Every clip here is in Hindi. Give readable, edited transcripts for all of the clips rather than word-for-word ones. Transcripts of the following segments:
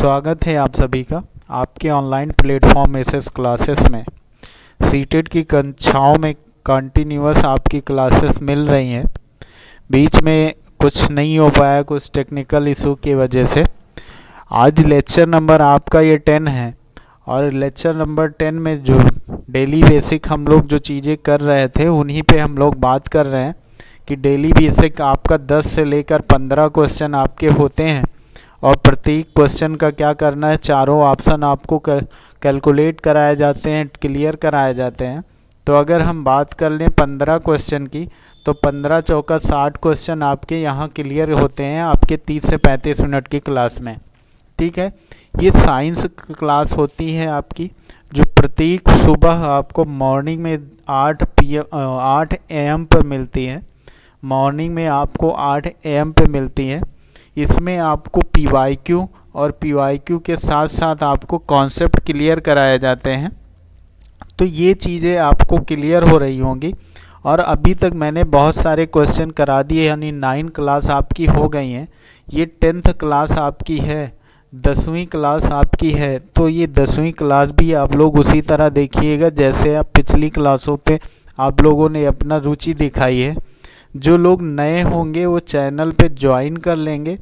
स्वागत है आप सभी का आपके ऑनलाइन प्लेटफॉर्म एसएस क्लासेस में। सीटेट की कक्षाओं में कंटिन्यूअस आपकी क्लासेस मिल रही हैं। बीच में कुछ नहीं हो पाया, कुछ टेक्निकल इशू की वजह से। आज लेक्चर नंबर आपका ये 10 है और लेक्चर नंबर 10 में जो डेली बेसिक हम लोग जो चीज़ें कर रहे थे उन्हीं पे हम लोग बात कर रहे हैं कि डेली बेसिक आपका 10 से लेकर 15 क्वेश्चन आपके होते हैं और प्रत्येक क्वेश्चन का क्या करना है, चारों ऑप्शन आपको कैलकुलेट कराए जाते हैं, क्लियर कराए जाते हैं। तो अगर हम बात कर लें 15 क्वेश्चन की तो 15 चौका 60 क्वेश्चन आपके यहाँ क्लियर होते हैं आपके 30 से 35 मिनट की क्लास में। ठीक है, ये साइंस क्लास होती है आपकी, जो प्रत्येक सुबह आपको मॉर्निंग में 8 AM पर मिलती है। मॉर्निंग में आपको 8 AM पे मिलती है। इसमें आपको PYQ और PYQ के साथ साथ आपको कॉन्सेप्ट क्लियर कराए जाते हैं। तो ये चीज़ें आपको क्लियर हो रही होंगी और अभी तक मैंने बहुत सारे क्वेश्चन करा दिए, यानी 9 क्लास आपकी हो गई हैं। ये 10th क्लास आपकी है, 10वीं क्लास आपकी है। तो ये 10वीं क्लास भी आप लोग उसी तरह देखिएगा जैसे आप पिछली क्लासों पे आप लोगों ने अपना रुचि दिखाई है। जो लोग नए होंगे वो चैनल पे ज्वाइन कर लेंगे,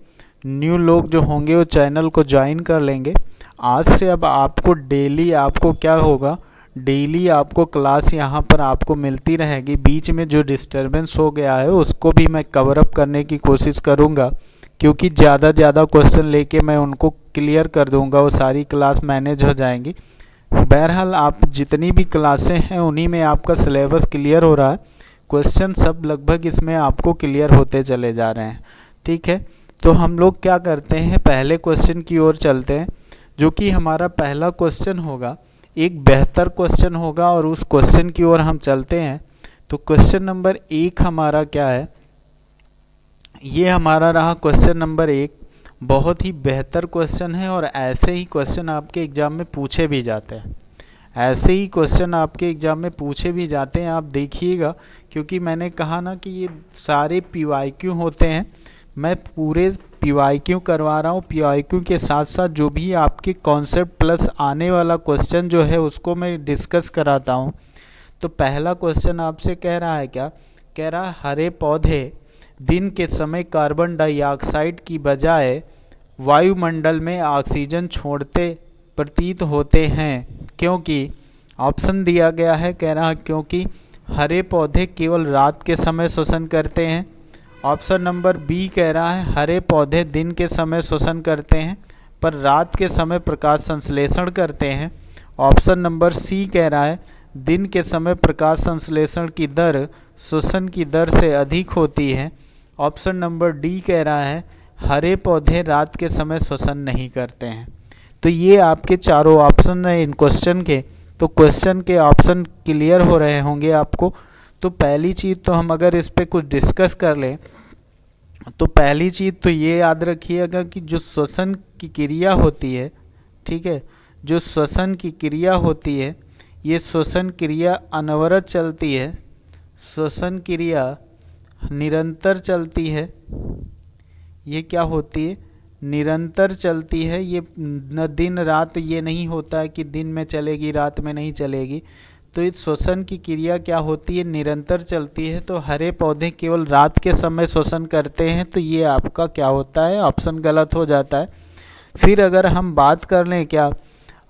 न्यू लोग जो होंगे वो चैनल को ज्वाइन कर लेंगे। आज से अब आपको डेली आपको क्या होगा, डेली आपको क्लास यहाँ पर आपको मिलती रहेगी। बीच में जो डिस्टरबेंस हो गया है उसको भी मैं कवर अप करने की कोशिश करूँगा, क्योंकि ज़्यादा क्वेश्चन लेके मैं उनको क्लियर कर दूँगा, वो सारी क्लास मैनेज हो जाएंगी। बहरहाल आप जितनी भी क्लासें हैं उन्हीं में आपका सिलेबस क्लियर हो रहा है, क्वेश्चन सब लगभग इसमें आपको क्लियर होते चले जा रहे हैं। ठीक है, तो हम लोग क्या करते हैं, पहले क्वेश्चन की ओर चलते हैं, जो कि हमारा पहला क्वेश्चन होगा, एक बेहतर क्वेश्चन होगा और उस क्वेश्चन की ओर हम चलते हैं। तो क्वेश्चन नंबर 1 हमारा क्या है, ये हमारा रहा क्वेश्चन नंबर 1। बहुत ही बेहतर क्वेश्चन है और ऐसे ही क्वेश्चन आपके एग्ज़ाम में पूछे भी जाते हैं, ऐसे ही क्वेश्चन आपके एग्ज़ाम में पूछे भी जाते हैं। आप देखिएगा, क्योंकि मैंने कहा ना कि ये सारे PYQ होते हैं, मैं पूरे PYQ करवा रहा हूँ। PYQ के साथ साथ जो भी आपके कॉन्सेप्ट प्लस आने वाला क्वेश्चन जो है उसको मैं डिस्कस कराता हूँ। तो पहला क्वेश्चन आपसे कह रहा है, क्या कह रहा है, हरे पौधे दिन के समय कार्बन डाइऑक्साइड की बजाय वायुमंडल में ऑक्सीजन छोड़ते प्रतीत होते हैं, क्योंकि ऑप्शन दिया गया है, कह रहा है क्योंकि हरे पौधे केवल रात के समय श्वसन करते हैं। ऑप्शन नंबर बी कह रहा है हरे पौधे दिन के समय श्वसन करते हैं पर रात के समय प्रकाश संश्लेषण करते हैं। ऑप्शन नंबर सी कह रहा है दिन के समय प्रकाश संश्लेषण की दर श्वसन की दर से अधिक होती है। ऑप्शन नंबर डी कह रहा है हरे पौधे रात के समय श्वसन नहीं करते हैं। तो ये आपके चारों ऑप्शन हैं इन क्वेश्चन के। तो क्वेश्चन के ऑप्शन क्लियर हो रहे होंगे आपको। तो पहली चीज़ तो हम अगर इस पर कुछ डिस्कस कर लें तो पहली चीज़ तो ये याद रखिएगा कि जो श्वसन की क्रिया होती है, ठीक है, जो श्वसन की क्रिया होती है, ये श्वसन क्रिया अनवरत चलती है, श्वसन क्रिया निरंतर चलती है। ये क्या होती है, निरंतर चलती है। ये न दिन रात ये नहीं होता है कि दिन में चलेगी रात में नहीं चलेगी। तो इस श्वसन की क्रिया क्या होती है, निरंतर चलती है। तो हरे पौधे केवल रात के समय श्वसन करते हैं, तो ये आपका क्या होता है, ऑप्शन गलत हो जाता है। फिर अगर हम बात कर लें, क्या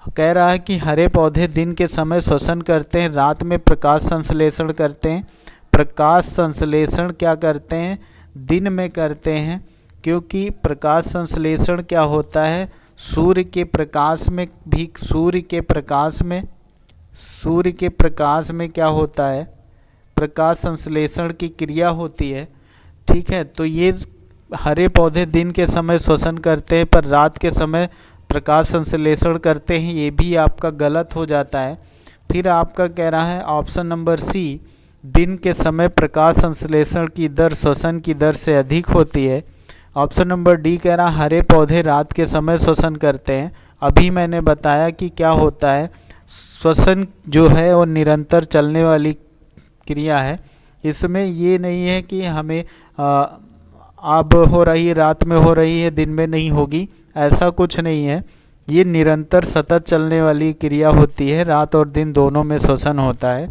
कह रहा है कि हरे पौधे दिन के समय श्वसन करते हैं, रात में प्रकाश संश्लेषण करते हैं। प्रकाश संश्लेषण क्या करते हैं, दिन में करते हैं, क्योंकि प्रकाश संश्लेषण क्या होता है, सूर्य के प्रकाश में भी, सूर्य के प्रकाश में क्या होता है, प्रकाश संश्लेषण की क्रिया होती है। ठीक है, तो ये हरे पौधे दिन के समय श्वसन करते हैं पर रात के समय प्रकाश संश्लेषण करते हैं, ये भी आपका गलत हो जाता है। फिर आपका कह रहा है ऑप्शन नंबर सी, दिन के समय प्रकाश संश्लेषण की दर श्वसन की दर से अधिक होती है। ऑप्शन नंबर डी कह रहा है हरे पौधे रात के समय श्वसन करते हैं। अभी मैंने बताया कि क्या होता है, श्वसन जो है वो निरंतर चलने वाली क्रिया है। इसमें ये नहीं है कि हमें अब हो रही है, रात में हो रही है, दिन में नहीं होगी, ऐसा कुछ नहीं है। ये निरंतर सतत चलने वाली क्रिया होती है, रात और दिन दोनों में श्वसन होता है।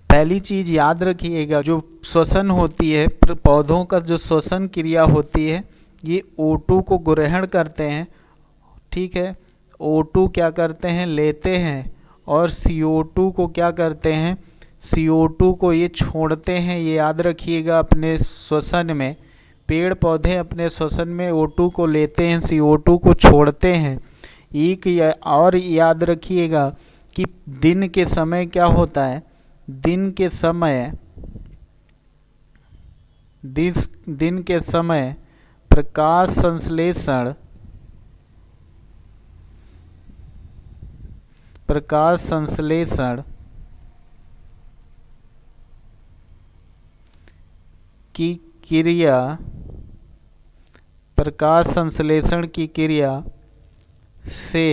पहली चीज़ याद रखिएगा, जो श्वसन होती है, पौधों का जो श्वसन क्रिया होती है, ये O2 को ग्रहण करते हैं, ठीक है, O2 क्या करते हैं, लेते हैं, और CO2 को क्या करते हैं, CO2 को ये छोड़ते हैं। ये याद रखिएगा, अपने श्वसन में पेड़ पौधे अपने श्वसन में O2 को लेते हैं, CO2 को छोड़ते हैं। एक और याद रखिएगा कि दिन के समय क्या होता है, दिन के समय प्रकाश संश्लेषण की क्रिया, प्रकाश संश्लेषण की क्रिया से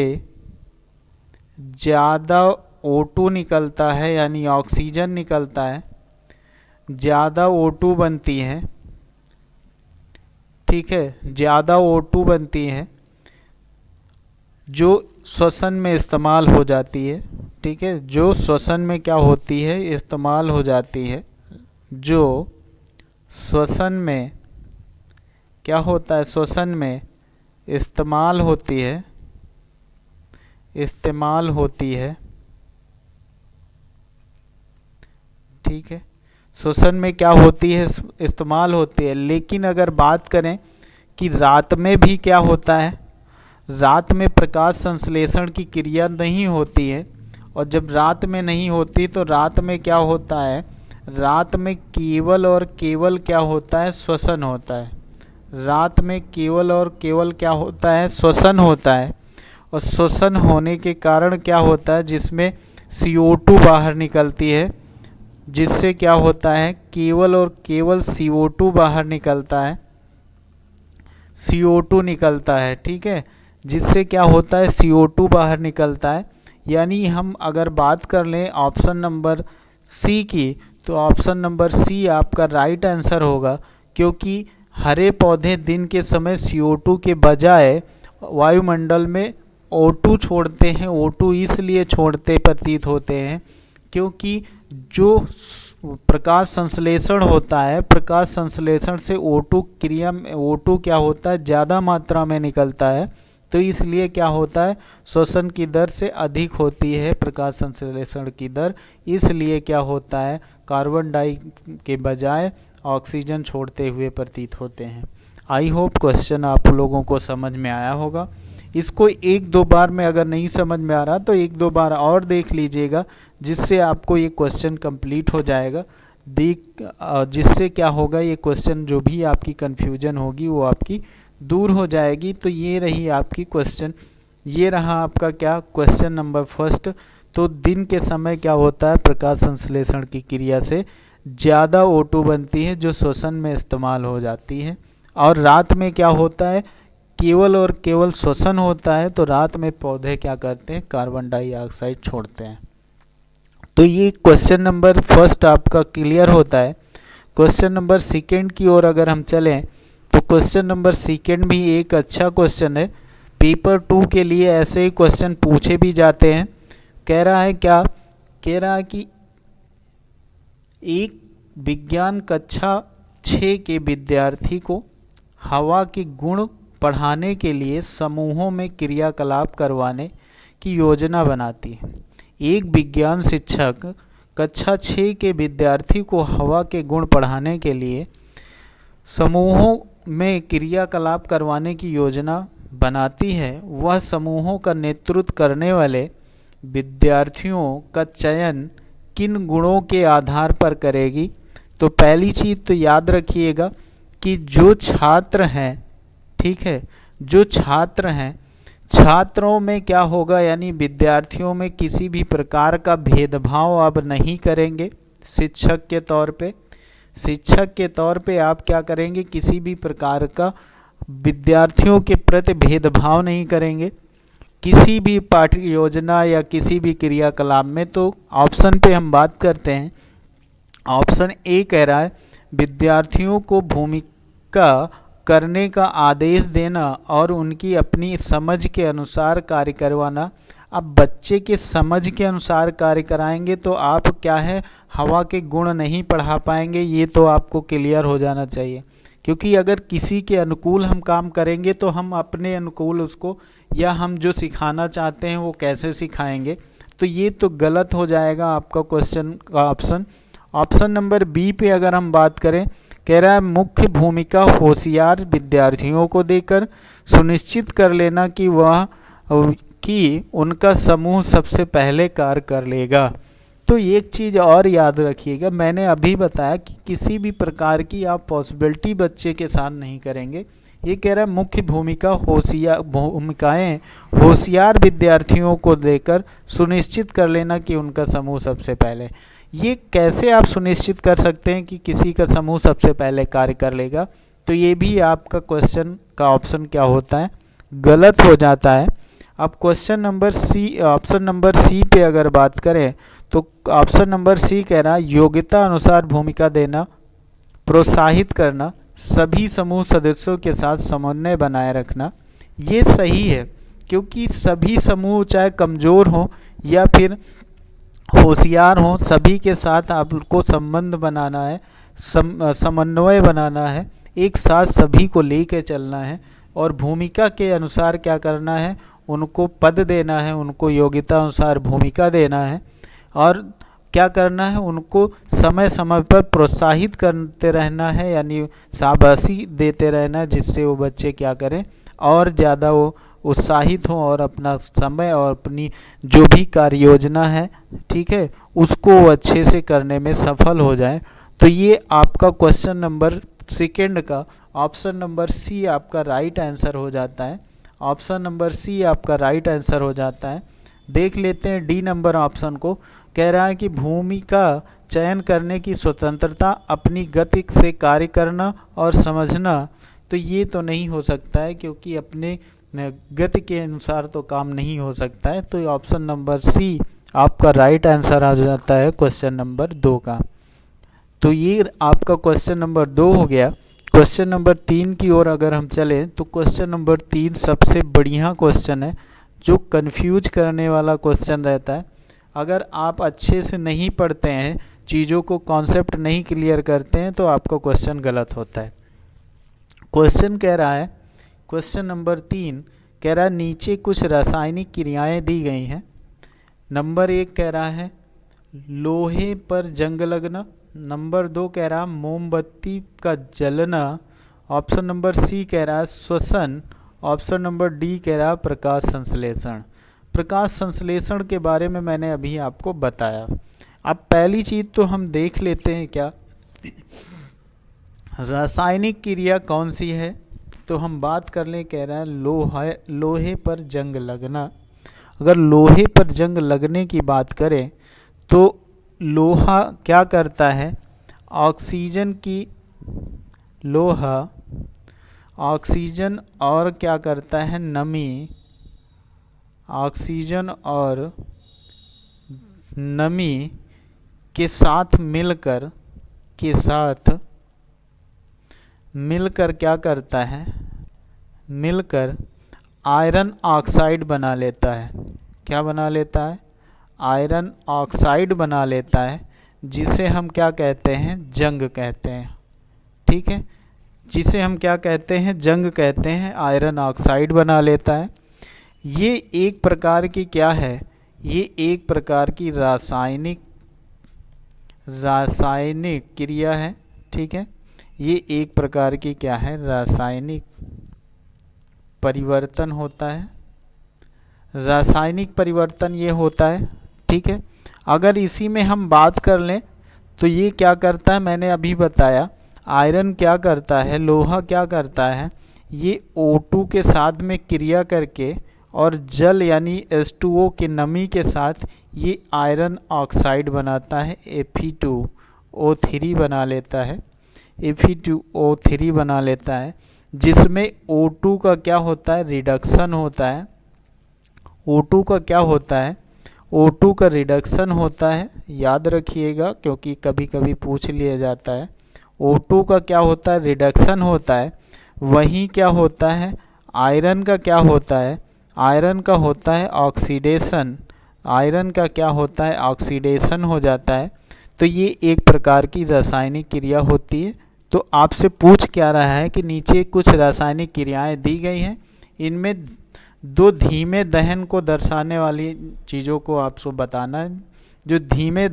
ज़्यादा O2 निकलता है, यानी ऑक्सीजन निकलता है, ज़्यादा O2 बनती है, ठीक है, ज़्यादा O2 बनती है, जो श्वसन में इस्तेमाल हो जाती है, ठीक है, जो श्वसन में क्या होती है, इस्तेमाल हो जाती है, जो श्वसन में क्या होता है, श्वसन में इस्तेमाल होती है, ठीक है, श्वसन में क्या होती है, इस्तेमाल होती है। लेकिन अगर बात करें कि रात में भी क्या होता है, रात में प्रकाश संश्लेषण की क्रिया नहीं होती है, और जब रात में नहीं होती तो रात में क्या होता है, रात में केवल और केवल क्या होता है, श्वसन होता है। रात में केवल और केवल क्या होता है, श्वसन होता है, और श्वसन होने के कारण क्या होता है, जिसमें CO2 बाहर निकलती है, जिससे क्या होता है, केवल और केवल CO2 बाहर निकलता है, CO2 निकलता है, ठीक है, जिससे क्या होता है, CO2 बाहर निकलता है। यानी हम अगर बात कर लें ऑप्शन नंबर सी की, तो ऑप्शन नंबर सी आपका राइट आंसर होगा, क्योंकि हरे पौधे दिन के समय CO2 के बजाय वायुमंडल में O2 छोड़ते हैं। O2 इसलिए छोड़ते प्रतीत होते हैं क्योंकि जो प्रकाश संश्लेषण होता है, प्रकाश संश्लेषण से O2 क्रिया में O2 क्या होता है, ज़्यादा मात्रा में निकलता है, तो इसलिए क्या होता है, श्वसन की दर से अधिक होती है प्रकाश संश्लेषण की दर, इसलिए क्या होता है, कार्बन डाई के बजाय ऑक्सीजन छोड़ते हुए प्रतीत होते हैं। आई होप क्वेश्चन आप लोगों को समझ में आया होगा। इसको एक दो बार में अगर नहीं समझ में आ रहा तो एक दो बार और देख लीजिएगा, जिससे आपको ये क्वेश्चन कंप्लीट हो जाएगा। जिससे क्या होगा, ये क्वेश्चन जो भी आपकी कन्फ्यूजन होगी वो आपकी दूर हो जाएगी। तो ये रही आपकी क्वेश्चन, ये रहा आपका क्या, क्वेश्चन नंबर फर्स्ट। तो दिन के समय क्या होता है, प्रकाश संश्लेषण की क्रिया से ज़्यादा O2 बनती है, जो श्वसन में इस्तेमाल हो जाती है, और रात में क्या होता है, केवल और केवल श्वसन होता है, तो रात में पौधे क्या करते हैं, कार्बन डाइऑक्साइड छोड़ते हैं। तो ये क्वेश्चन नंबर फर्स्ट आपका क्लियर होता है। क्वेश्चन नंबर सेकेंड की ओर अगर हम चलें तो क्वेश्चन नंबर सेकेंड भी एक अच्छा क्वेश्चन है। पेपर 2 के लिए ऐसे ही क्वेश्चन पूछे भी जाते हैं। कह रहा है क्या, कह रहा है कि एक विज्ञान कक्षा 6 के विद्यार्थी को हवा के गुण पढ़ाने के लिए समूहों में क्रियाकलाप करवाने की योजना बनाती है। एक विज्ञान शिक्षक कक्षा 6 के विद्यार्थी को हवा के गुण पढ़ाने के लिए समूहों में क्रियाकलाप करवाने की योजना बनाती है। वह समूहों का नेतृत्व करने वाले विद्यार्थियों का चयन किन गुणों के आधार पर करेगी। तो पहली चीज़ तो याद रखिएगा कि जो छात्र हैं, ठीक है, जो छात्र हैं, छात्रों में क्या होगा, यानी विद्यार्थियों में किसी भी प्रकार का भेदभाव आप नहीं करेंगे। शिक्षक के तौर पे, शिक्षक के तौर पे आप क्या करेंगे, किसी भी प्रकार का विद्यार्थियों के प्रति भेदभाव नहीं करेंगे किसी भी पाठ्य योजना या किसी भी क्रियाकलाप में। तो ऑप्शन पे हम बात करते हैं। ऑप्शन ए कह रहा है विद्यार्थियों को भूमिका करने का आदेश देना और उनकी अपनी समझ के अनुसार कार्य करवाना। अब बच्चे के समझ के अनुसार कार्य कराएंगे तो आप क्या है, हवा के गुण नहीं पढ़ा पाएंगे, ये तो आपको क्लियर हो जाना चाहिए। क्योंकि अगर किसी के अनुकूल हम काम करेंगे तो हम अपने अनुकूल उसको, या हम जो सिखाना चाहते हैं वो कैसे सिखाएंगे, तो ये तो गलत हो जाएगा आपका क्वेश्चन का ऑप्शन। ऑप्शन नंबर बी पे अगर हम बात करें, कह रहा है मुख्य भूमिका होशियार विद्यार्थियों को देकर सुनिश्चित कर लेना कि उनका समूह सबसे पहले कार्य कर लेगा। तो एक चीज़ और याद रखिएगा, मैंने अभी बताया कि किसी भी प्रकार की आप पॉसिबिलिटी बच्चे के साथ नहीं करेंगे। ये कह रहा है मुख्य भूमिकाएं होशियार विद्यार्थियों को देकर सुनिश्चित कर लेना कि उनका समूह सबसे पहले। ये कैसे आप सुनिश्चित कर सकते हैं कि किसी का समूह सबसे पहले कार्य कर लेगा, तो ये भी आपका क्वेश्चन का ऑप्शन क्या होता है, गलत हो जाता है। अब question number C, option number C पे अगर बात करें तो ऑप्शन नंबर सी कह रहा है योग्यता अनुसार भूमिका देना, प्रोत्साहित करना, सभी समूह सदस्यों के साथ समन्वय बनाए रखना। ये सही है, क्योंकि सभी समूह चाहे कमज़ोर हो या फिर होशियार हो, सभी के साथ आपको संबंध बनाना है, समन्वय बनाना है, एक साथ सभी को लेकर चलना है और भूमिका के अनुसार क्या करना है, उनको पद देना है, उनको योग्यता अनुसार भूमिका देना है और क्या करना है, उनको समय समय पर प्रोत्साहित करते रहना है, यानी शाबाशी देते रहना है, जिससे वो बच्चे क्या करें और ज़्यादा वो उत्साहित हों और अपना समय और अपनी जो भी कार्य योजना है, ठीक है, उसको अच्छे से करने में सफल हो जाए। तो ये आपका क्वेश्चन नंबर सेकेंड का ऑप्शन नंबर सी आपका राइट आंसर हो जाता है। ऑप्शन नंबर सी आपका राइट आंसर हो जाता है। देख लेते हैं डी नंबर ऑप्शन को। कह रहा है कि भूमिका चयन करने की स्वतंत्रता, अपनी गति से कार्य करना और समझना। तो ये तो नहीं हो सकता है, क्योंकि अपने गति के अनुसार तो काम नहीं हो सकता है। तो ऑप्शन नंबर सी आपका राइट आंसर आ जाता है क्वेश्चन नंबर 2 का। तो ये आपका क्वेश्चन नंबर 2 हो गया। क्वेश्चन नंबर 3 की ओर अगर हम चलें तो क्वेश्चन नंबर 3 सबसे बढ़िया क्वेश्चन है, जो कंफ्यूज करने वाला क्वेश्चन रहता है। अगर आप अच्छे से नहीं पढ़ते हैं, चीज़ों को कॉन्सेप्ट नहीं क्लियर करते हैं, तो आपका क्वेश्चन गलत होता है। क्वेश्चन कह रहा है, क्वेश्चन नंबर 3 कह रहा है नीचे कुछ रासायनिक क्रियाएं दी गई हैं। नंबर 1 कह रहा है लोहे पर जंग लगना। नंबर 2 कह रहा है मोमबत्ती का जलना। ऑप्शन नंबर सी कह रहा है श्वसन। ऑप्शन नंबर डी कह रहा है प्रकाश संश्लेषण। प्रकाश संश्लेषण के बारे में मैंने अभी आपको बताया। अब पहली चीज़ तो हम देख लेते हैं क्या रासायनिक क्रिया कौन सी है। तो हम बात कर लें, कह रहा है लोहे पर जंग लगना। अगर लोहे पर जंग लगने की बात करें तो लोहा क्या करता है, ऑक्सीजन की, लोहा ऑक्सीजन और क्या करता है, नमी, ऑक्सीजन और नमी के साथ मिलकर क्या करता है, मिलकर आयरन ऑक्साइड बना लेता है। क्या बना लेता है, आयरन ऑक्साइड बना लेता है, जिसे हम क्या कहते हैं, जंग कहते हैं। ठीक है, जिसे हम क्या कहते हैं, जंग कहते हैं। आयरन ऑक्साइड बना लेता है। ये एक प्रकार की क्या है, ये एक प्रकार की रासायनिक क्रिया है। ठीक है, ये एक प्रकार की क्या है, रासायनिक परिवर्तन होता है। रासायनिक परिवर्तन ये होता है। ठीक है, अगर इसी में हम बात कर लें तो ये क्या करता है, मैंने अभी बताया, आयरन क्या करता है, लोहा क्या करता है, ये O2 के साथ में क्रिया करके और जल यानी H2O की नमी के साथ ये आयरन ऑक्साइड बनाता है, Fe2O3 बना लेता है, Fe2O3 बना लेता है, जिसमें O2 का क्या होता है, रिडक्शन होता है। O2 का क्या होता है, O2 का रिडक्शन होता है, याद रखिएगा क्योंकि कभी कभी पूछ लिया जाता है। O2 का क्या होता है, रिडक्शन होता है। वहीं क्या होता है, आयरन का क्या होता है, आयरन का होता है ऑक्सीडेशन, आयरन का क्या होता है, ऑक्सीडेशन हो जाता है। तो ये एक प्रकार की रासायनिक क्रिया होती है। तो आपसे पूछ क्या रहा है कि नीचे कुछ रासायनिक क्रियाएं दी गई हैं, इनमें दो धीमे दहन को दर्शाने वाली चीज़ों को आपको बताना है। जो धीमे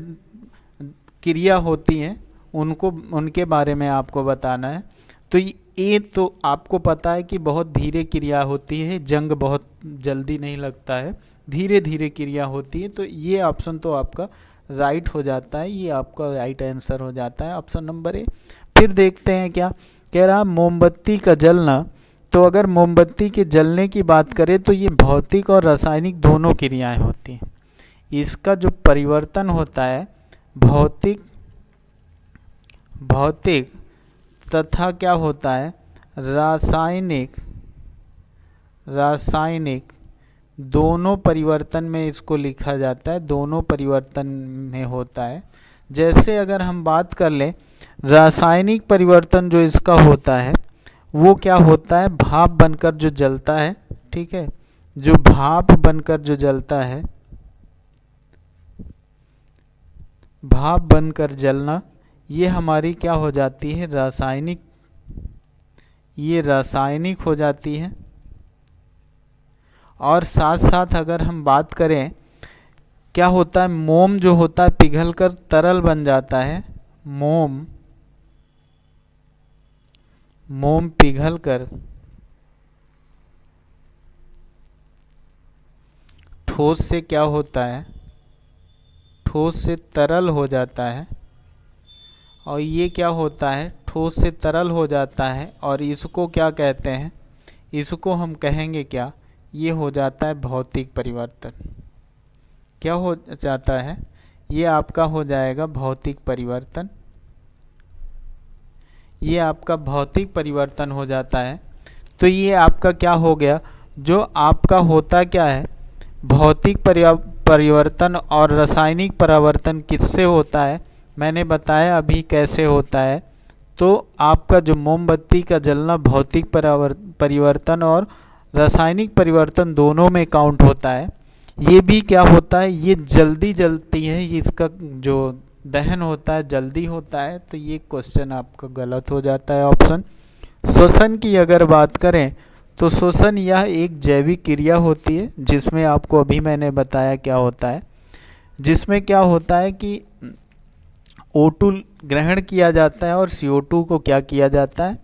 क्रिया होती हैं उनको, उनके बारे में आपको बताना है। तो ये तो आपको पता है कि बहुत धीरे क्रिया होती है, जंग बहुत जल्दी नहीं लगता है, धीरे धीरे क्रिया होती है। तो ये ऑप्शन तो आपका राइट हो जाता है, ये आपका राइट आंसर हो जाता है ऑप्शन नंबर ए। फिर देखते हैं क्या कह रहा, मोमबत्ती का जलना। तो अगर मोमबत्ती के जलने की बात करें तो ये भौतिक और रासायनिक दोनों क्रियाएं होती हैं। इसका जो परिवर्तन होता है भौतिक तथा क्या होता है रासायनिक दोनों परिवर्तन में इसको लिखा जाता है, दोनों परिवर्तन में होता है। जैसे अगर हम बात कर लें रासायनिक परिवर्तन जो इसका होता है वो क्या होता है, भाप बनकर जो जलता है, ठीक है, जो भाप बनकर जो जलता है, भाप बनकर जलना, ये हमारी क्या हो जाती है, रासायनिक, ये रासायनिक हो जाती है। और साथ साथ अगर हम बात करें क्या होता है, मोम जो होता है पिघलकर तरल बन जाता है, मोम पिघलकर ठोस से क्या होता है, ठोस से तरल हो जाता है। और ये क्या होता है, ठोस से तरल हो जाता है। और इसको क्या कहते हैं, इसको हम कहेंगे क्या, ये हो जाता है भौतिक परिवर्तन। क्या हो जाता है, ये आपका हो जाएगा भौतिक परिवर्तन, ये आपका भौतिक परिवर्तन हो जाता है। तो ये आपका क्या हो गया, जो आपका होता क्या है, भौतिक परिवर्तन और रासायनिक परिवर्तन किससे होता है, मैंने बताया अभी कैसे होता है। तो आपका जो मोमबत्ती का जलना भौतिक परिवर्तन और रासायनिक परिवर्तन दोनों में काउंट होता है। ये भी क्या होता है, ये जल्दी जलती है, इसका जो दहन होता है जल्दी होता है। तो ये क्वेश्चन आपका गलत हो जाता है ऑप्शन। श्वसन की अगर बात करें तो श्वसन यह एक जैविक क्रिया होती है, जिसमें आपको अभी मैंने बताया क्या होता है, जिसमें क्या होता है कि O2 ग्रहण किया जाता है और CO2 को क्या किया जाता है,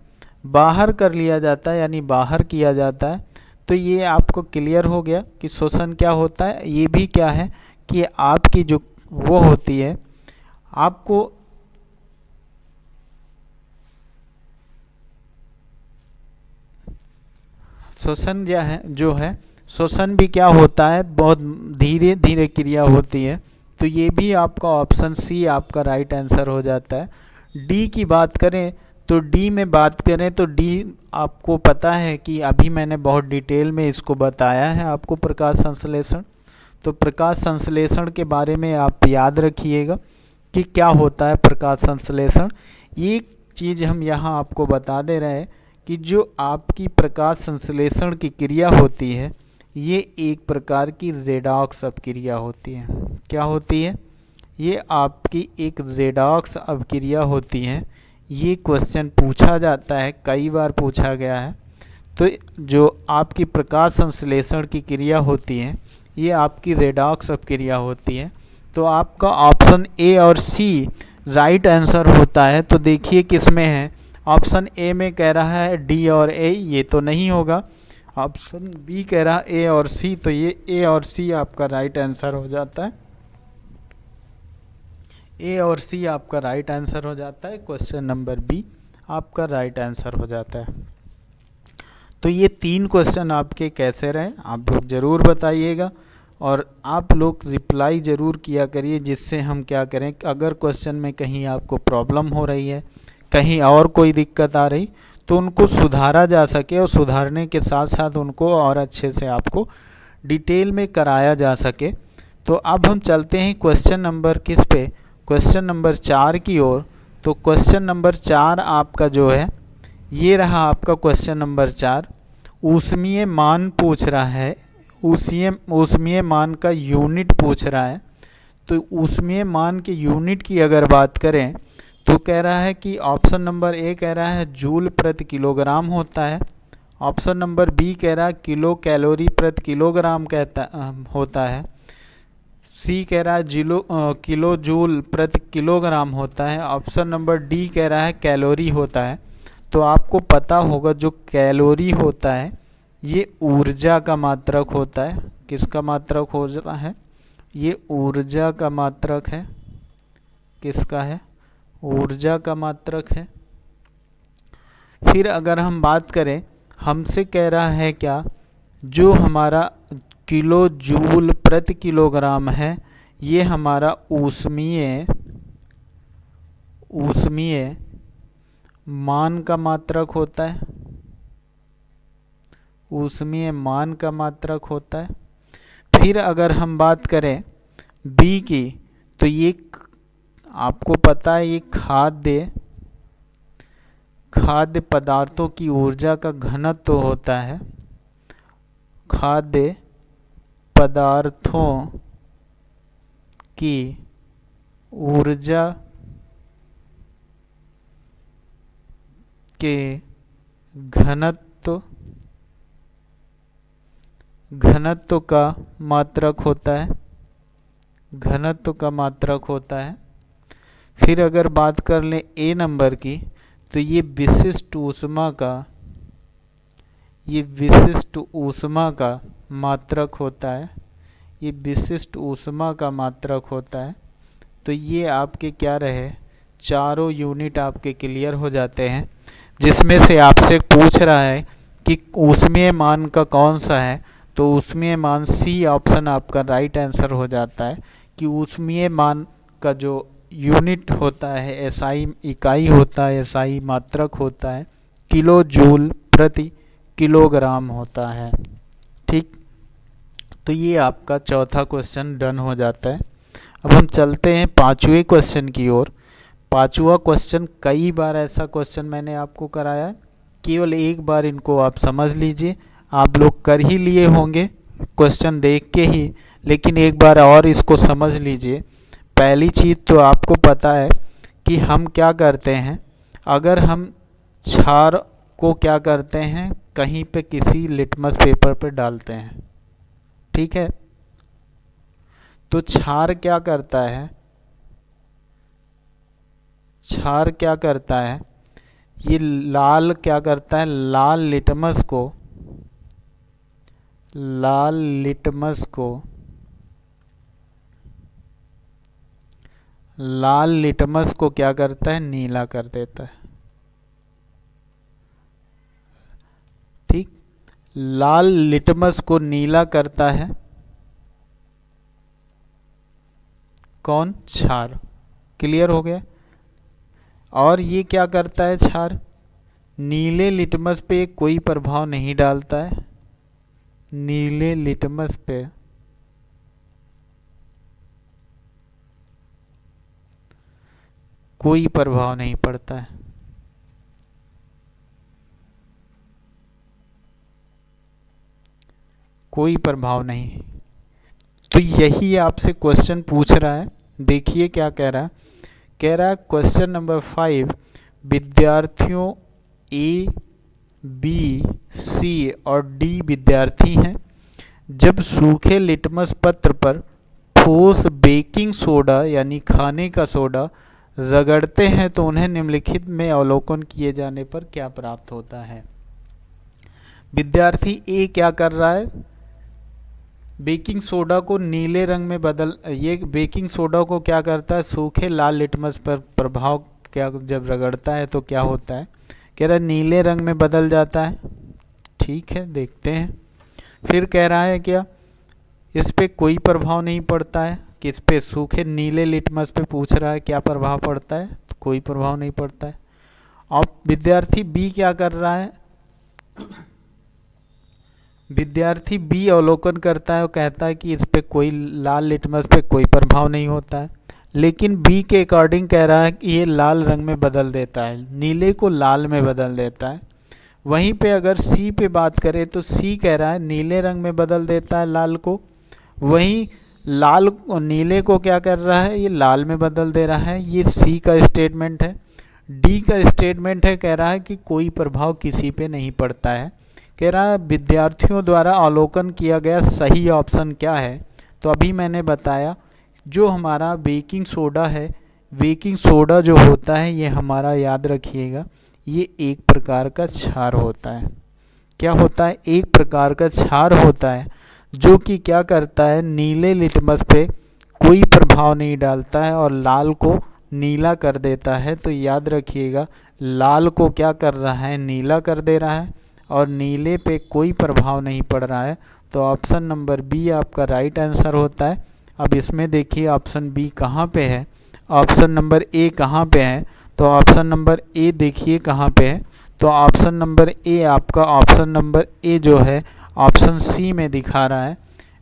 बाहर कर लिया जाता है, यानी बाहर किया जाता है। तो ये आपको क्लियर हो गया कि श्वसन क्या होता है। ये भी क्या है कि आपकी जो वो होती है, आपको श्वसन जो है श्वसन भी क्या होता है, बहुत धीरे धीरे क्रिया होती है। तो ये भी आपका ऑप्शन सी आपका राइट आंसर हो जाता है। डी की बात करें तो डी में बात करें तो डी आपको पता है कि अभी मैंने बहुत डिटेल में इसको बताया है आपको, प्रकाश संश्लेषण। तो प्रकाश संश्लेषण के बारे में आप याद रखिएगा कि क्या होता है प्रकाश संश्लेषण। एक चीज़ हम यहाँ आपको बता दे रहे हैं कि जो आपकी प्रकाश संश्लेषण की क्रिया होती है, ये एक प्रकार की रेडॉक्स अपक्रिया होती है। क्या होती है, ये आपकी एक रेडॉक्स अपक्रिया होती है। ये क्वेश्चन पूछा जाता है, कई बार पूछा गया है। तो जो आपकी प्रकाश संश्लेषण की क्रिया होती है, ये आपकी रेडॉक्स अपक्रिया होती है। तो आपका ऑप्शन ए और सी राइट आंसर होता है। तो देखिए किस में है, ऑप्शन ए में कह रहा है डी और ए, ये तो नहीं होगा। ऑप्शन बी कह रहा है ए और सी, तो ये ए और सी आपका राइट आंसर हो जाता है। ए और सी आपका राइट आंसर हो जाता है। क्वेश्चन नंबर बी आपका राइट आंसर हो जाता है। तो ये 3 क्वेश्चन आपके कैसे रहे आप लोग ज़रूर बताइएगा, और आप लोग रिप्लाई ज़रूर किया करिए, जिससे हम क्या करें, अगर क्वेश्चन में कहीं आपको प्रॉब्लम हो रही है, कहीं और कोई दिक्कत आ रही, तो उनको सुधारा जा सके, और सुधारने के साथ साथ उनको और अच्छे से आपको डिटेल में कराया जा सके। तो अब हम चलते हैं क्वेश्चन नंबर किस पे, क्वेश्चन नंबर 4 की ओर। तो क्वेश्चन नंबर 4 आपका जो है ये रहा आपका क्वेश्चन नंबर 4। ऊष्मीय मान पूछ रहा है, ऊष्मीय मान का यूनिट पूछ रहा है। तो ऊष्मीय मान के यूनिट की अगर बात करें तो कह रहा है कि ऑप्शन नंबर ए कह रहा है जूल प्रति किलोग्राम होता है। ऑप्शन नंबर बी कह रहा है किलो कैलोरी प्रति किलोग्राम होता है। सी कह रहा है किलो जूल प्रति किलोग्राम होता है। ऑप्शन नंबर डी कह रहा है कैलोरी होता है। तो आपको पता होगा जो कैलोरी होता है ये ऊर्जा का मात्रक होता है। किसका मात्रक होता है? ये ऊर्जा का मात्रक है। किसका है? ऊर्जा का मात्रक है। फिर अगर हम बात करें, हमसे कह रहा है क्या, जो हमारा किलो जूल प्रति किलोग्राम है ये हमारा ऊष्मीय मान का मात्रक होता है। ऊष्मीय मान का मात्रक होता है। फिर अगर हम बात करें बी की, तो ये आपको पता है ये खाद्य पदार्थों की ऊर्जा का घनत्व होता है। खाद्य पदार्थों की ऊर्जा के घनत्व का मात्रक होता है। घनत्व का मात्रक होता है। फिर अगर बात कर लें ए नंबर की, तो ये विशिष्ट ऊष्मा का मात्रक होता है। ये विशिष्ट ऊष्मा का मात्रक होता है। तो ये आपके क्या रहे, चारों यूनिट आपके क्लियर हो जाते हैं, जिसमें से आपसे पूछ रहा है कि ऊष्मीय मान का कौन सा है। तो ऊष्मीय मान सी ऑप्शन आपका राइट आंसर हो जाता है कि ऊष्मीय मान का जो यूनिट होता है, एसआई इकाई होता है, एसआई मात्रक होता है, किलो जूल प्रति किलोग्राम होता है। ठीक, तो ये आपका चौथा क्वेश्चन डन हो जाता है। अब हम चलते हैं पांचवें क्वेश्चन की ओर। पांचवा क्वेश्चन, कई बार ऐसा क्वेश्चन मैंने आपको कराया, केवल एक बार इनको आप समझ लीजिए। आप लोग कर ही लिए होंगे क्वेश्चन देख के ही, लेकिन एक बार और इसको समझ लीजिए। पहली चीज़ तो आपको पता है कि हम क्या करते हैं, अगर हम क्षार को क्या करते हैं, कहीं पे किसी लिटमस पेपर पे डालते हैं, ठीक है, तो क्षार क्या करता है, क्षार क्या करता है, ये लाल क्या करता है, लाल लिटमस को क्या करता है, नीला कर देता है। ठीक, लाल लिटमस को नीला करता है कौन, क्षार। क्लियर हो गया। और ये क्या करता है क्षार, नीले लिटमस पे कोई प्रभाव नहीं डालता है। नीले लिटमस पे कोई प्रभाव नहीं पड़ता है। कोई प्रभाव नहीं। तो यही आपसे क्वेश्चन पूछ रहा है। देखिए क्या कह रहा है, कह रहा है क्वेश्चन नंबर 5, विद्यार्थियों ए, बी, सी और डी विद्यार्थी हैं। जब सूखे लिटमस पत्र पर ठोस बेकिंग सोडा यानी खाने का सोडा रगड़ते हैं तो उन्हें निम्नलिखित में अवलोकन किए जाने पर क्या प्राप्त होता है। विद्यार्थी ए क्या कर रहा है, बेकिंग सोडा को नीले रंग में ये बेकिंग सोडा को क्या करता है, सूखे लाल लिटमस पर प्रभाव क्या, जब रगड़ता है तो क्या होता है, कह रहा है नीले रंग में बदल जाता है। ठीक है, देखते हैं। फिर कह रहा है क्या, इस पे कोई प्रभाव नहीं पड़ता है, किस पे, सूखे नीले लिटमस पे पूछ रहा है क्या प्रभाव पड़ता है, तो कोई प्रभाव नहीं पड़ता है। अब विद्यार्थी बी क्या कर रहा है, विद्यार्थी बी अवलोकन करता है और कहता है कि इस पे कोई, लाल लिटमस पे कोई प्रभाव नहीं होता है। लेकिन बी के अकॉर्डिंग कह रहा है कि ये लाल रंग में बदल देता है, नीले को लाल में बदल देता है। वहीं पे अगर सी पे बात करें तो सी कह रहा है नीले रंग में बदल देता है लाल को, वहीं लाल और नीले को क्या कर रहा है, ये लाल में बदल दे रहा है। ये सी का स्टेटमेंट है। डी का स्टेटमेंट है, कह रहा है कि कोई प्रभाव किसी पे नहीं पड़ता है। कह रहा है विद्यार्थियों द्वारा अवलोकन किया गया सही ऑप्शन क्या है, तो अभी मैंने बताया जो हमारा बेकिंग सोडा है, बेकिंग सोडा जो होता है ये हमारा याद रखिएगा ये एक प्रकार का क्षार होता है। क्या होता है, एक प्रकार का क्षार होता है जो कि क्या करता है, नीले लिटमस पे कोई प्रभाव नहीं डालता है और लाल को नीला कर देता है। तो याद रखिएगा लाल को क्या कर रहा है, नीला कर दे रहा है और नीले पे कोई प्रभाव नहीं पड़ रहा है। तो ऑप्शन नंबर बी आपका राइट आंसर होता है। अब इसमें देखिए ऑप्शन बी कहाँ पे है, ऑप्शन नंबर ए कहाँ पे है, तो ऑप्शन नंबर ए देखिए कहाँ पे है, तो ऑप्शन नंबर ए आपका ऑप्शन नंबर ए जो है ऑप्शन सी में दिखा रहा है,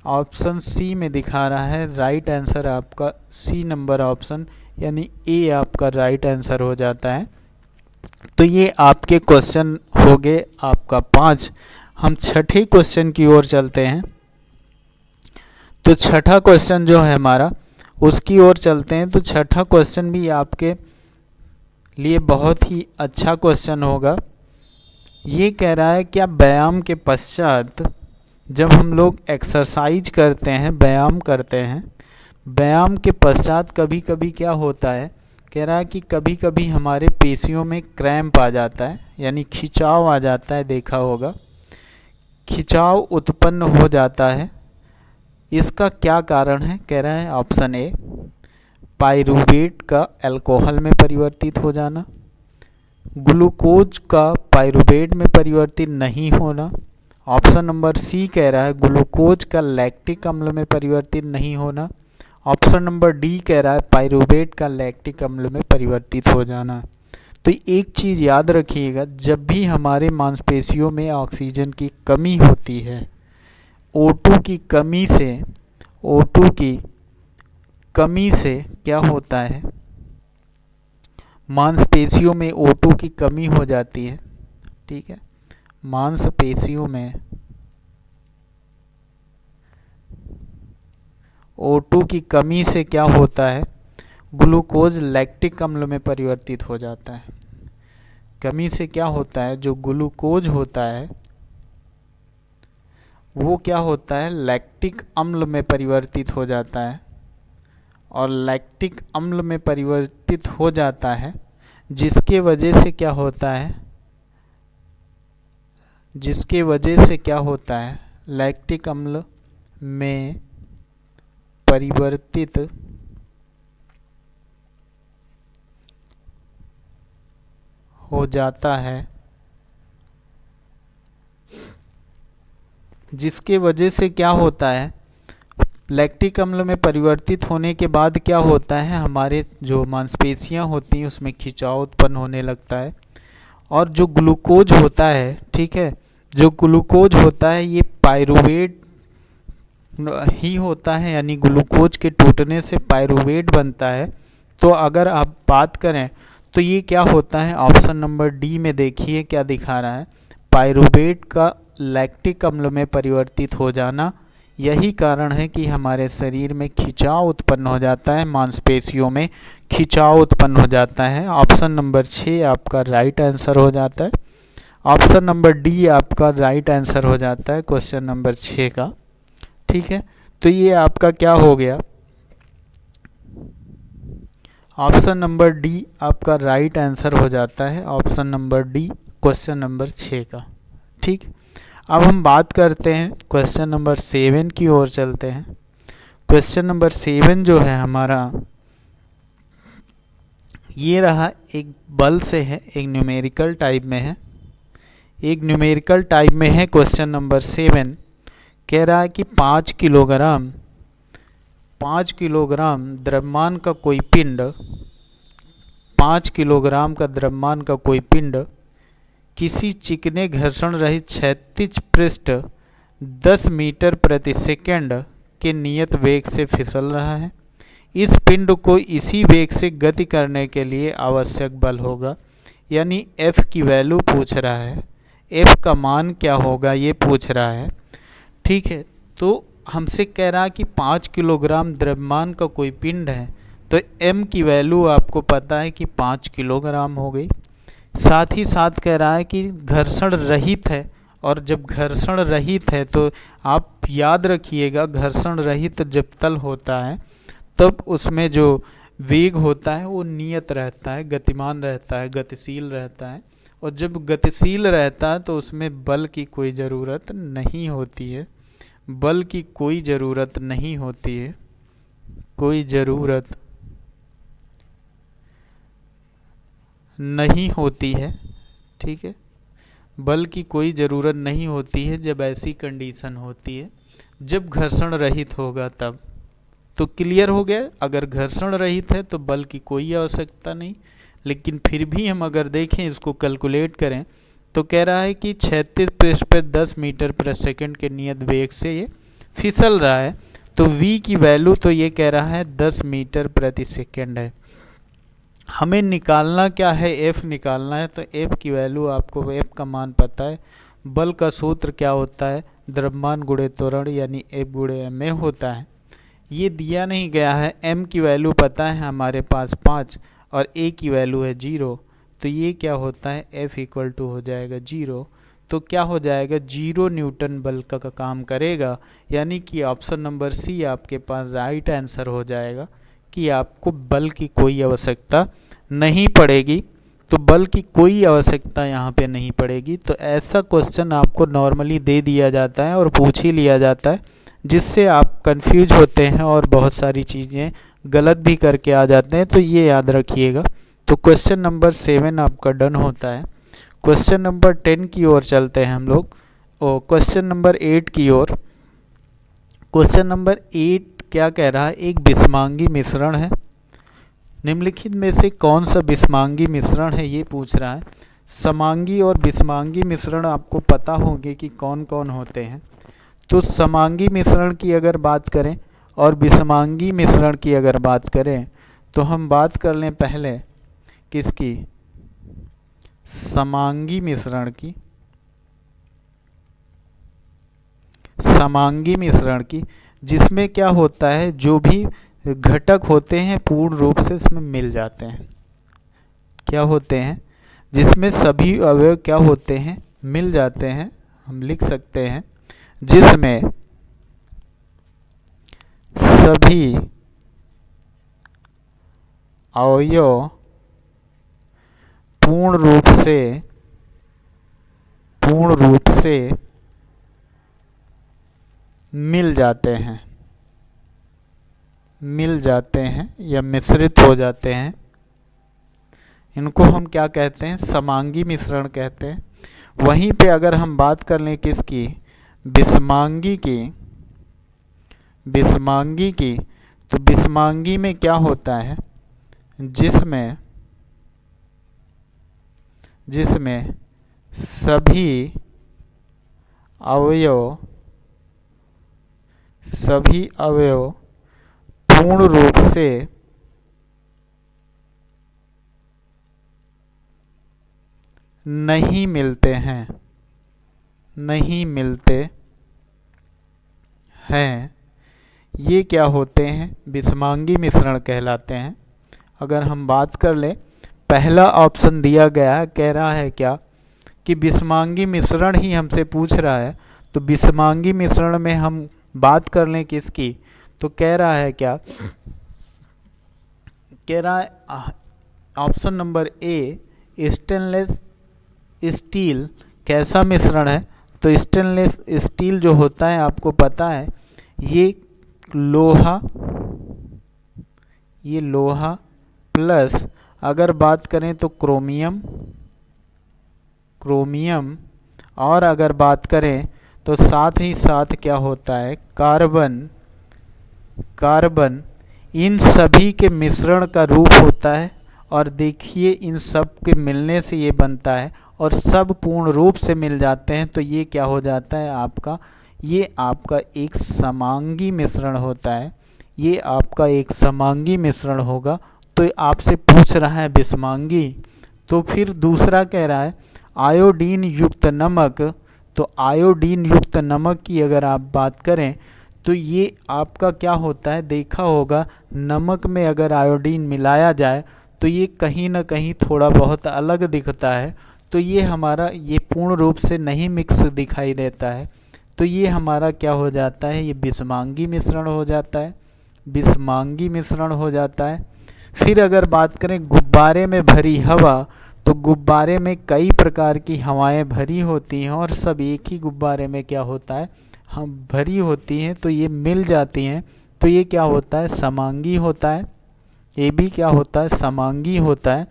ऑप्शन सी में दिखा रहा है। राइट आंसर आपका सी नंबर ऑप्शन यानी ए आपका राइट आंसर हो जाता है। तो ये आपके क्वेश्चन हो गए आपका 5। हम छठे क्वेश्चन की ओर चलते हैं। तो छठा क्वेश्चन जो है हमारा उसकी ओर चलते हैं। तो छठा क्वेश्चन भी आपके लिए बहुत ही अच्छा क्वेश्चन होगा। ये कह रहा है क्या व्यायाम के पश्चात जब हम लोग एक्सरसाइज करते हैं, व्यायाम करते हैं, व्यायाम के पश्चात कभी कभी क्या होता है, कह रहा है कि कभी कभी हमारे पेशियों में क्रैम्प आ जाता है यानी खिंचाव आ जाता है, देखा होगा खिंचाव उत्पन्न हो जाता है। इसका क्या कारण है, कह रहा है ऑप्शन ए पाइरूवेट का अल्कोहल में परिवर्तित हो जाना, ग्लूकोज का पाइरूवेट में परिवर्तित नहीं होना, ऑप्शन नंबर सी कह रहा है ग्लूकोज का लैक्टिक अम्ल में परिवर्तित नहीं होना, ऑप्शन नंबर डी कह रहा है पाइरूवेट का लैक्टिक अम्ल में परिवर्तित हो जाना। तो एक चीज़ याद रखिएगा, जब भी हमारे मांसपेशियों में ऑक्सीजन की कमी होती है, O2 की कमी से, O2 की कमी से क्या होता है, मांसपेशियों में O2 की कमी हो जाती है, ठीक है, मांसपेशियों में O2 की कमी से क्या होता है, ग्लूकोज लैक्टिक अम्ल में परिवर्तित हो जाता है। कमी से क्या होता है, जो ग्लूकोज होता है वो क्या होता है, लैक्टिक अम्ल में परिवर्तित हो जाता है और लैक्टिक अम्ल में परिवर्तित हो जाता है जिसके वजह से क्या होता है, जिसके वजह से क्या होता है, लैक्टिक अम्ल में परिवर्तित हो जाता है, जिसके वजह से क्या होता है, लैक्टिक अम्ल में परिवर्तित होने के बाद क्या होता है, हमारे जो मांसपेशियां होती हैं उसमें खिंचाव उत्पन्न होने लगता है और जो ग्लूकोज होता है, ठीक है, जो ग्लूकोज होता है ये पाइरूवेट ही होता है यानी ग्लूकोज के टूटने से पाइरूवेट बनता है। तो अगर आप बात करें तो ये क्या होता है, ऑप्शन नंबर डी में देखिए क्या दिखा रहा है, पाइरूवेट का लैक्टिक अम्ल में परिवर्तित हो जाना। यही कारण है कि हमारे शरीर में खिंचाव उत्पन्न हो जाता है, मांसपेशियों में खिंचाव उत्पन्न हो जाता है। ऑप्शन नंबर 6 आपका राइट आंसर हो जाता है। ऑप्शन नंबर डी आपका राइट आंसर हो जाता है क्वेश्चन नंबर 6 का, ठीक है। तो ये आपका क्या हो गया, ऑप्शन नंबर डी आपका राइट आंसर हो जाता है, option number D question number 6 का, ठीक। अब हम बात करते हैं क्वेश्चन नंबर 7 की ओर चलते हैं। क्वेश्चन नंबर 7 जो है हमारा ये रहा, एक बल से है, एक न्यूमेरिकल टाइप में है, एक न्यूमेरिकल टाइप में है। क्वेश्चन नंबर 7 कह रहा है कि 5 किलोग्राम द्रव्यमान का कोई पिंड, 5 किलोग्राम का द्रव्यमान का कोई पिंड किसी चिकने घर्षण रहित क्षैतिज पृष्ठ 10 मीटर प्रति सेकंड के नियत वेग से फिसल रहा है। इस पिंड को इसी वेग से गति करने के लिए आवश्यक बल होगा। यानी F की वैल्यू पूछ रहा है, F का मान क्या होगा ये पूछ रहा है। ठीक है, तो हमसे कह रहा है कि 5 किलोग्राम द्रव्यमान का कोई पिंड है, तो M की वैल्यू आपको पता है कि 5 किलोग्राम हो गई। साथ ही साथ कह रहा है कि घर्षण रहित है, और जब घर्षण रहित है तो आप याद रखिएगा, घर्षण रहित जब तल होता है तब उसमें जो वेग होता है वो नियत रहता है, गतिमान रहता है, गतिशील रहता है। और जब गतिशील रहता है तो उसमें बल की कोई ज़रूरत नहीं होती है, बल की कोई ज़रूरत नहीं होती है, कोई ज़रूरत नहीं होती है। ठीक है, बल की कोई ज़रूरत नहीं होती है जब ऐसी कंडीशन होती है, जब घर्षण रहित होगा तब। तो क्लियर हो गया, अगर घर्षण रहित है तो बल की कोई आवश्यकता नहीं। लेकिन फिर भी हम अगर देखें, इसको कैलकुलेट करें, तो कह रहा है कि 36 पृष्ठ पर 10 मीटर प्रति सेकंड के नियत वेग से ये फिसल रहा है। तो v की वैल्यू तो ये कह रहा है 10 मीटर प्रति सेकंड है। हमें निकालना क्या है, F निकालना है। तो F की वैल्यू आपको, F का मान पता है। बल का सूत्र क्या होता है, द्रव्यमान गुणे त्वरण यानी F गुणे ma होता है। ये दिया नहीं गया है। M की वैल्यू पता है हमारे पास 5 और A की वैल्यू है 0। तो ये क्या होता है, F इक्वल टू हो जाएगा 0। तो क्या हो जाएगा, 0 न्यूटन बल का काम करेगा। यानी कि ऑप्शन नंबर सी आपके पास राइट आंसर हो जाएगा कि आपको बल की कोई आवश्यकता नहीं पड़ेगी। तो बल की कोई आवश्यकता यहाँ पे नहीं पड़ेगी। तो ऐसा क्वेश्चन आपको नॉर्मली दे दिया जाता है और पूछ ही लिया जाता है, जिससे आप कंफ्यूज होते हैं और बहुत सारी चीज़ें गलत भी करके आ जाते हैं। तो ये याद रखिएगा। तो क्वेश्चन नंबर 7 आपका डन होता है। क्वेश्चन नंबर 10 की ओर चलते हैं हम लोग, और क्वेश्चन नंबर 8 की ओर। क्वेश्चन नंबर 8 क्या कह रहा है, एक विषमांगी मिश्रण है, निम्नलिखित में से कौन सा विषमांगी मिश्रण है ये पूछ रहा है। समांगी और विषमांगी मिश्रण आपको पता होंगे कि कौन कौन होते हैं। तो समांगी मिश्रण की अगर बात करें और विषमांगी मिश्रण की अगर बात करें, तो हम बात कर लें पहले किसकी, समांगी मिश्रण की। समांगी मिश्रण की, जिसमें क्या होता है, जो भी घटक होते हैं पूर्ण रूप से इसमें मिल जाते हैं। क्या होते हैं, जिसमें सभी अवयव क्या होते हैं, मिल जाते हैं। हम लिख सकते हैं जिसमें सभी अवयव पूर्ण रूप से मिल जाते हैं या मिश्रित हो जाते हैं। इनको हम क्या कहते हैं, समांगी मिश्रण कहते हैं। वहीं पे अगर हम बात कर लें किसकी, विषमांगी की, तो विषमांगी में क्या होता है, जिसमें सभी अवयव पूर्ण रूप से नहीं मिलते हैं, ये क्या होते हैं, विषमांगी मिश्रण कहलाते हैं। अगर हम बात कर लें, पहला ऑप्शन दिया गया है, कह रहा है क्या कि विषमांगी मिश्रण ही हमसे पूछ रहा है। तो विषमांगी मिश्रण में हम बात कर लें किसकी, तो कह रहा है क्या, कह रहा है option number A, stainless steel कैसा मिश्रण है। तो स्टेनलेस स्टील जो होता है आपको पता है, ये लोहा प्लस अगर बात करें तो क्रोमियम, और अगर बात करें तो साथ ही साथ क्या होता है, कार्बन, इन सभी के मिश्रण का रूप होता है। और देखिए इन सब के मिलने से ये बनता है, और सब पूर्ण रूप से मिल जाते हैं। तो ये क्या हो जाता है आपका, ये आपका एक समांगी मिश्रण होता है। ये आपका एक समांगी मिश्रण होगा। तो आपसे पूछ रहा है विषमांगी, तो फिर दूसरा कह रहा है आयोडीन युक्त नमक। तो आयोडीन युक्त नमक की अगर आप बात करें तो ये आपका क्या होता है, देखा होगा नमक में अगर आयोडीन मिलाया जाए तो ये कहीं ना कहीं थोड़ा बहुत अलग दिखता है। तो ये हमारा ये पूर्ण रूप से नहीं मिक्स दिखाई देता है। तो ये हमारा क्या हो जाता है, ये विषमांगी मिश्रण हो जाता है, विषमांगी मिश्रण हो जाता है। फिर अगर बात करें गुब्बारे में भरी हवा, तो गुब्बारे में कई प्रकार की हवाएं भरी होती हैं और सब एक ही गुब्बारे में क्या होता है, हम भरी होती हैं, तो ये मिल जाती हैं। तो ये क्या होता है, समांगी होता है। ये भी क्या होता है, समांगी होता है।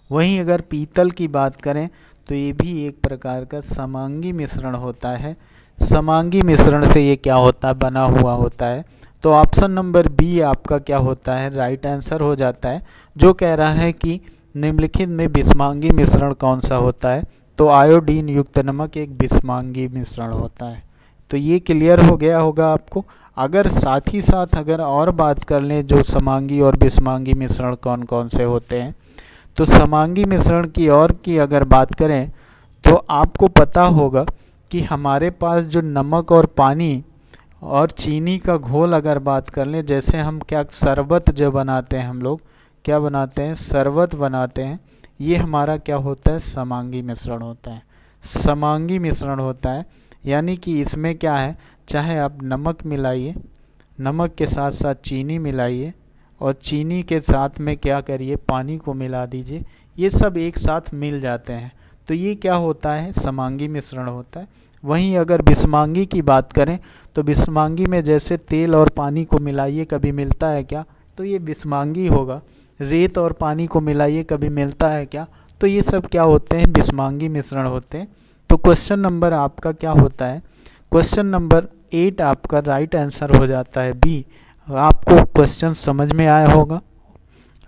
वहीं अगर पीतल की बात करें तो ये भी एक प्रकार का समांगी मिश्रण होता है। समांगी मिश्रण से ये क्या होता है, बना हुआ होता है। तो ऑप्शन नंबर बी आपका क्या होता है, राइट आंसर हो जाता है, जो कह रहा है कि निम्नलिखित में विषमांगी मिश्रण कौन सा होता है। तो आयोडीन युक्त नमक एक विषमांगी मिश्रण होता है। तो ये क्लियर हो गया होगा आपको। अगर साथ ही साथ अगर और बात कर लें जो समांगी और विषमांगी मिश्रण कौन कौन से होते हैं, तो समांगी मिश्रण की और की अगर बात करें तो आपको पता होगा कि हमारे पास जो नमक और पानी और चीनी का घोल अगर बात कर लें, जैसे हम क्या शरबत जो बनाते हैं, हम लोग क्या बनाते हैं, शरबत बनाते हैं, ये हमारा क्या होता है, समांगी मिश्रण होता है। समांगी मिश्रण होता है, यानी कि इसमें क्या है, चाहे आप नमक मिलाइए, नमक के साथ साथ चीनी मिलाइए और चीनी के साथ में क्या करिए, पानी को मिला दीजिए, ये सब एक साथ मिल जाते हैं। तो ये क्या होता है, समांगी मिश्रण होता है। वहीं अगर विषमांगी की बात करें तो विषमांगी में जैसे तेल और पानी को मिलाइए कभी मिलता है क्या, तो ये विषमांगी होगा। रेत और पानी को मिलाइए कभी मिलता है क्या, तो ये सब क्या होते हैं, विषमांगी मिश्रण होते हैं। तो क्वेश्चन नंबर आपका क्या होता है, क्वेश्चन नंबर 8 आपका राइट आंसर हो जाता है बी। आपको क्वेश्चन समझ में आया होगा।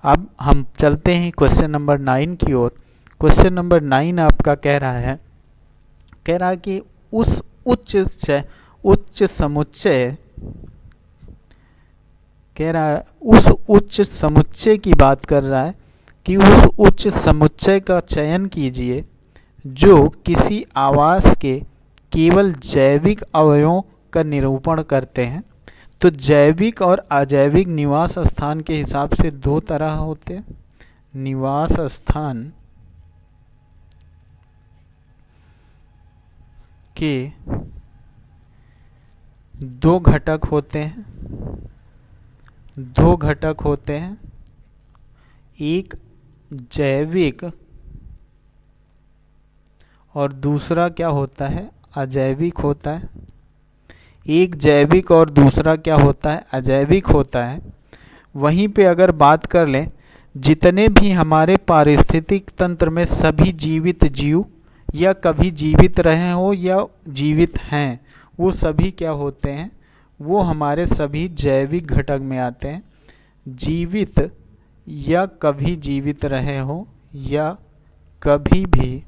अब हम चलते हैं क्वेश्चन नंबर 9 की ओर। क्वेश्चन नंबर 9 आपका कह रहा है कि उस उच्च समुच्चय, कह रहा है उस उच्च समुच्चय की बात कर रहा है कि उस उच्च समुच्चय का चयन कीजिए जो किसी आवास के केवल जैविक अवयवों का निरूपण करते हैं। तो जैविक और अजैविक निवास स्थान के हिसाब से दो तरह होते हैं। निवास स्थान के दो घटक होते हैं, दो घटक होते हैं, एक जैविक और दूसरा क्या होता है, अजैविक होता है। एक जैविक और दूसरा क्या होता है, अजैविक होता है। वहीं पे अगर बात कर लें, जितने भी हमारे पारिस्थितिक तंत्र में सभी जीवित जीव या कभी जीवित रहे हो या जीवित हैं, वो सभी क्या होते हैं, वो हमारे सभी जैविक घटक में आते हैं। जीवित या कभी जीवित रहे हो या कभी भी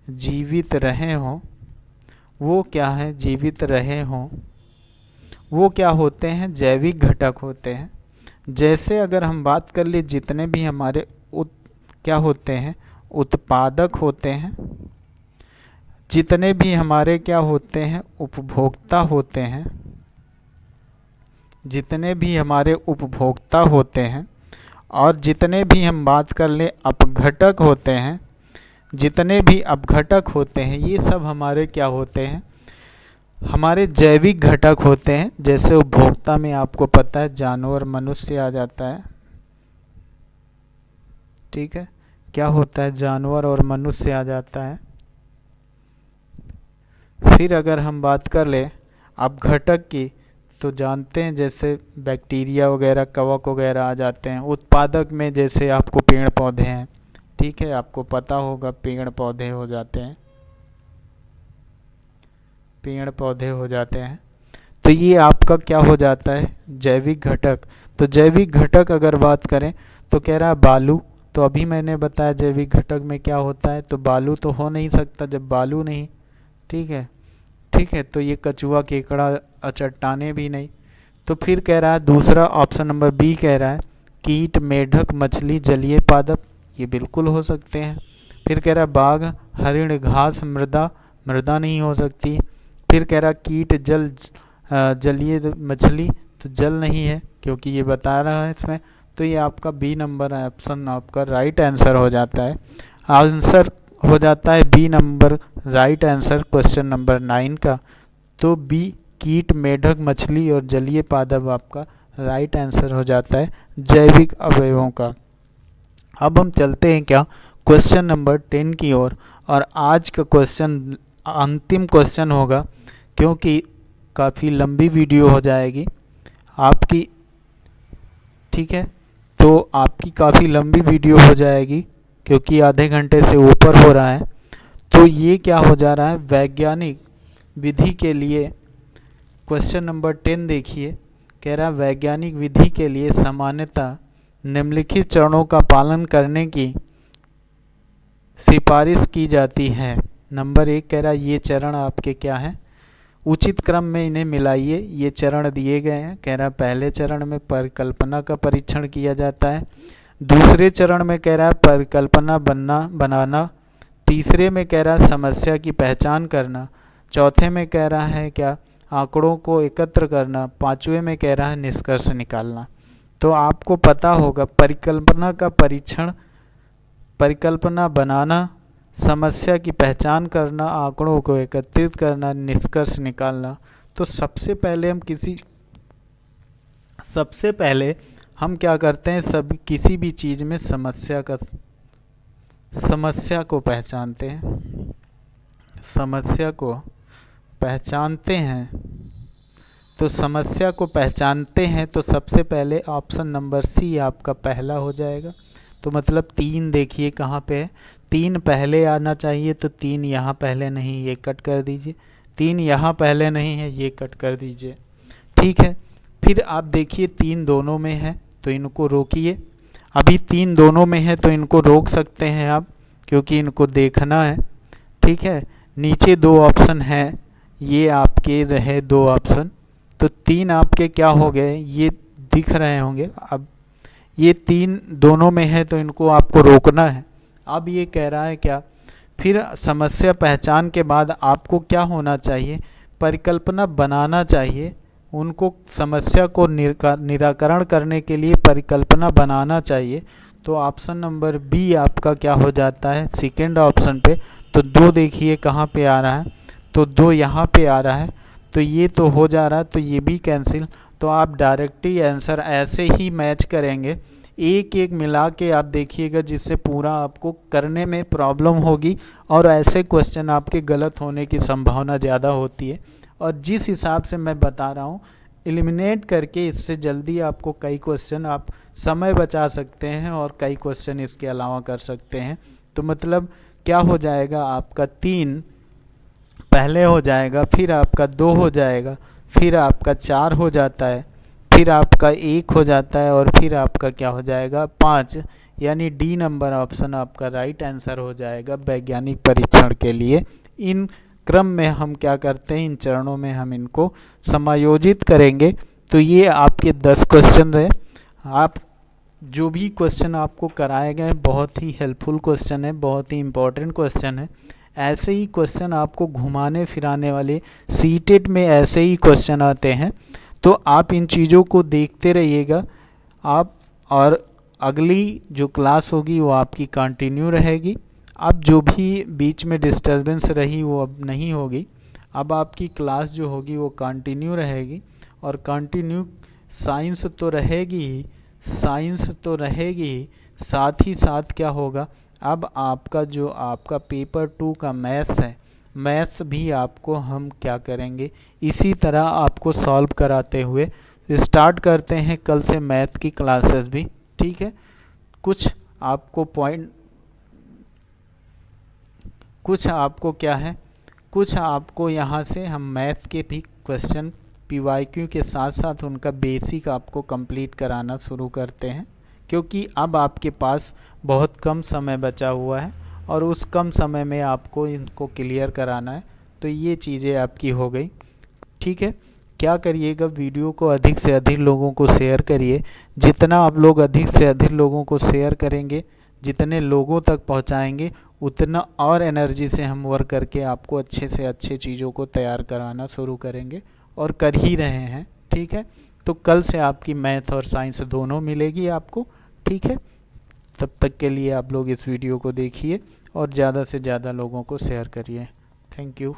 जीवित रहे हो, वो क्या है, जीवित रहे हों, वो क्या होते हैं, जैविक घटक होते हैं। जैसे अगर हम बात कर ले, जितने भी हमारे क्या होते हैं, उत्पादक होते हैं, जितने भी हमारे क्या होते हैं, उपभोक्ता होते हैं, जितने भी हमारे उपभोक्ता होते हैं, और जितने भी हम बात कर ले अपघटक होते हैं, जितने भी अपघटक होते हैं, ये सब हमारे क्या होते हैं, हमारे जैविक घटक होते हैं। जैसे उपभोक्ता में आपको पता है जानवर मनुष्य आ जाता है, ठीक है, क्या होता है, जानवर और मनुष्य आ जाता है। फिर अगर हम बात कर ले अपघटक की, तो जानते हैं जैसे बैक्टीरिया वगैरह, कवक वगैरह आ जाते हैं। उत्पादक में जैसे आपको पेड़ पौधे हैं, ठीक है, आपको पता होगा पेड़ पौधे हो जाते हैं, पेड़ पौधे हो जाते हैं। तो ये आपका क्या हो जाता है, जैविक घटक। तो जैविक घटक अगर बात करें तो कह रहा है बालू। तो अभी मैंने बताया जैविक घटक में क्या होता है, तो बालू तो हो नहीं सकता जब बालू नहीं, ठीक है, ठीक है। तो ये कचुआ, केकड़ा, चट्टाने भी नहीं। तो फिर कह रहा है दूसरा ऑप्शन नंबर बी कह रहा है कीट, मेढक, मछली, जलीय पादप, ये बिल्कुल हो सकते हैं। फिर कह रहा है बाघ, हरिण, घास, मृदा, मृदा नहीं हो सकती। फिर कह रहा है कीट, जल, जलीय मछली, तो जल नहीं है क्योंकि ये बता रहा है इसमें। तो ये आपका बी नंबर ऑप्शन आपका राइट आंसर हो जाता है। आंसर हो जाता है B number right answer question number 9 का। तो बी कीट, मेढक, मछली और जलीय पादप आपका राइट आंसर हो जाता है जैविक अवयवों का। अब हम चलते हैं क्या क्वेश्चन नंबर 10 की ओर। और आज का क्वेश्चन अंतिम क्वेश्चन होगा क्योंकि काफ़ी लंबी वीडियो हो जाएगी आपकी, ठीक है। तो आपकी काफ़ी लंबी वीडियो हो जाएगी क्योंकि आधे घंटे से ऊपर हो रहा है। तो ये क्या हो जा रहा है, वैज्ञानिक विधि के लिए क्वेश्चन नंबर 10 देखिए। कह रहा है वैज्ञानिक विधि के लिए सामान्यतः निम्नलिखित चरणों का पालन करने की सिफारिश की जाती है। नंबर 1 कह रहा है ये चरण आपके क्या हैं, उचित क्रम में इन्हें मिलाइए। ये चरण दिए गए हैं। कह रहा है पहले चरण में परिकल्पना का परीक्षण किया जाता है। दूसरे चरण में कह रहा है परिकल्पना बनाना। तीसरे में कह रहा है समस्या की पहचान करना। चौथे में कह रहा है क्या, आंकड़ों को एकत्र करना। पांचवें में कह रहा है निष्कर्ष निकालना। तो आपको पता होगा परिकल्पना का परीक्षण, परिकल्पना बनाना, समस्या की पहचान करना, आंकड़ों को एकत्रित करना, निष्कर्ष निकालना। तो सबसे पहले हम क्या करते हैं, सभी किसी भी चीज़ में समस्या को पहचानते हैं, समस्या को पहचानते हैं। तो समस्या को पहचानते हैं तो सबसे पहले ऑप्शन नंबर सी आपका पहला हो जाएगा। तो मतलब 3 देखिए कहाँ पे है, 3 पहले आना चाहिए तो 3 यहाँ पहले नहीं, ये कट कर दीजिए। 3 यहाँ पहले नहीं है, ये कट कर दीजिए, ठीक है। फिर आप देखिए 3 दोनों में है तो इनको रोकिए। अभी 3 दोनों में है तो इनको रोक सकते हैं आप क्योंकि इनको देखना है, ठीक है। नीचे 2 ऑप्शन हैं, ये आपके रहे 2 ऑप्शन, तो 3 आपके क्या हो गए, ये दिख रहे होंगे। अब ये 3 दोनों में है तो इनको आपको रोकना है। अब ये कह रहा है क्या, फिर समस्या पहचान के बाद आपको क्या होना चाहिए, परिकल्पना बनाना चाहिए। उनको समस्या को निराकरण करने के लिए परिकल्पना बनाना चाहिए। तो ऑप्शन नंबर बी आपका क्या हो जाता है सेकेंड ऑप्शन पे। तो 2 देखिए कहाँ पे आ रहा है, तो 2 यहाँ पे आ रहा है, तो ये तो हो जा रहा है, तो ये भी कैंसिल। तो आप डायरेक्ट ही आंसर ऐसे ही मैच करेंगे, एक एक मिला के आप देखिएगा, जिससे पूरा आपको करने में प्रॉब्लम होगी और ऐसे क्वेश्चन आपके गलत होने की संभावना ज़्यादा होती है। और जिस हिसाब से मैं बता रहा हूँ एलिमिनेट करके, इससे जल्दी आपको कई क्वेश्चन आप समय बचा सकते हैं और कई क्वेश्चन इसके अलावा कर सकते हैं। तो मतलब क्या हो जाएगा, आपका 3 पहले हो जाएगा, फिर आपका 2 हो जाएगा, फिर आपका 4 हो जाता है, फिर आपका 1 हो जाता है और फिर आपका क्या हो जाएगा 5। यानी डी नंबर ऑप्शन आपका राइट आंसर हो जाएगा वैज्ञानिक परीक्षण के लिए। इन क्रम में हम क्या करते हैं, इन चरणों में हम इनको समायोजित करेंगे। तो ये आपके 10 क्वेश्चन रहे। आप जो भी क्वेश्चन आपको कराए गए बहुत ही हेल्पफुल क्वेश्चन है, बहुत ही इम्पोर्टेंट क्वेश्चन है। ऐसे ही क्वेश्चन आपको घुमाने फिराने वाले सीटेट में ऐसे ही क्वेश्चन आते हैं। तो आप इन चीज़ों को देखते रहिएगा आप, और अगली जो क्लास होगी वो आपकी कंटिन्यू रहेगी। अब जो भी बीच में डिस्टर्बेंस रही वो अब नहीं होगी, अब आपकी क्लास जो होगी वो कंटिन्यू रहेगी। और कंटिन्यू साइंस तो रहेगी ही, साइंस तो रहेगी ही, साथ ही साथ क्या होगा, अब आपका जो आपका पेपर 2 का मैथ्स है, मैथ्स भी आपको हम क्या करेंगे, इसी तरह आपको सॉल्व कराते हुए स्टार्ट करते हैं कल से मैथ की क्लासेस भी, ठीक है। कुछ आपको पॉइंट, कुछ आपको क्या है, कुछ आपको यहाँ से हम मैथ के भी क्वेश्चन PYQ के साथ साथ उनका बेसिक आपको कंप्लीट कराना शुरू करते हैं, क्योंकि अब आपके पास बहुत कम समय बचा हुआ है और उस कम समय में आपको इनको क्लियर कराना है। तो ये चीज़ें आपकी हो गई, ठीक है। क्या करिएगा, वीडियो को अधिक से अधिक लोगों को शेयर करिए। जितना आप लोग अधिक से अधिक लोगों को शेयर करेंगे, जितने लोगों तक पहुंचाएंगे, उतना और एनर्जी से हम वर्क करके आपको अच्छे से अच्छे चीज़ों को तैयार कराना शुरू करेंगे, और कर ही रहे हैं। ठीक है, तो कल से आपकी मैथ और साइंस दोनों मिलेगी आपको। ठीक है, तब तक के लिए आप लोग इस वीडियो को देखिए और ज़्यादा से ज़्यादा लोगों को शेयर करिए। Thank you.